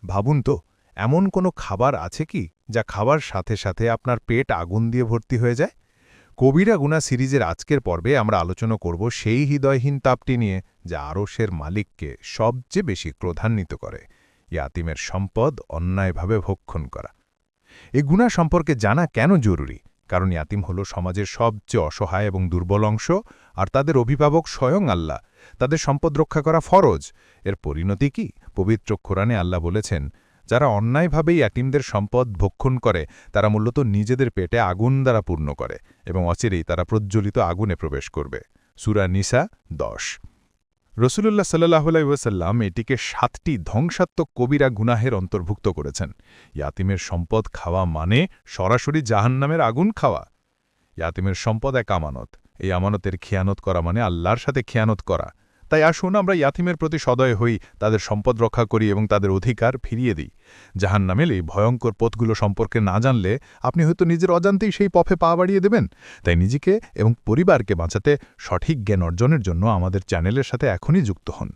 ভাবুন তো, এমন কোনো খাবার আছে কি যা খাবার সাথে সাথে আপনার পেট আগুন দিয়ে ভর্তি হয়ে যায়? কবিরা গুনাহ সিরিজের আজকের পর্বে আমরা আলোচনা করব সেই হৃদয়হীন তাপটি নিয়ে যা আরশের মালিককে সবচেয়ে বেশি ক্রোধান্বিত করে, ইয়াতিমের সম্পদ অন্যায়ভাবে ভক্ষণ করা। এই গুনাহ সম্পর্কে জানা কেন জরুরি? কারণ ইয়াতিম হল সমাজের সবচেয়ে অসহায় এবং দুর্বল অংশ, আর তাদের অভিভাবক স্বয়ং আল্লাহ। তাদের সম্পদ রক্ষা করা ফরজ। এর পরিণতি কি? পবিত্র কোরআনে আল্লাহ বলেছেন, যারা অন্যায়ভাবেই ইয়াতিমদের সম্পদ ভক্ষণ করে তারা মূলত নিজেদের পেটে আগুন দ্বারা পূর্ণ করে এবং অচিরেই তারা প্রজ্বলিত আগুনে প্রবেশ করবে। সূরা নিসা 10। রসুলুল্লাহ সাল্লাল্লাহু আলাইহি ওয়াসাল্লাম এটিকে 7টি ধ্বংসাত্মক কবিরা গুনাহের অন্তর্ভুক্ত করেছেন। ইয়াতিমের সম্পদ খাওয়া মানে সরাসরি জাহান্নামের আগুন খাওয়া। ইয়াতিমের সম্পদ এক আমানত। এই আমানতের খেয়ানত করা মানে আল্লাহর সাথে খেয়ানত করা। তাই আসুন আমরা ইয়াতিমের প্রতি সদয় হই, তাদের সম্পদ রক্ষা করি এবং তাদের অধিকার ফিরিয়ে দিই। জাহান্নামের এই ভয়ঙ্কর পথগুলো সম্পর্কে না জানলে আপনি হয়তো নিজের অজান্তেই সেই পথে পা বাড়িয়ে দেবেন। তাই নিজেকে এবং পরিবারকে বাঁচাতে সঠিক জ্ঞান অর্জনের জন্য আমাদের চ্যানেলের সাথে এখনই যুক্ত হন।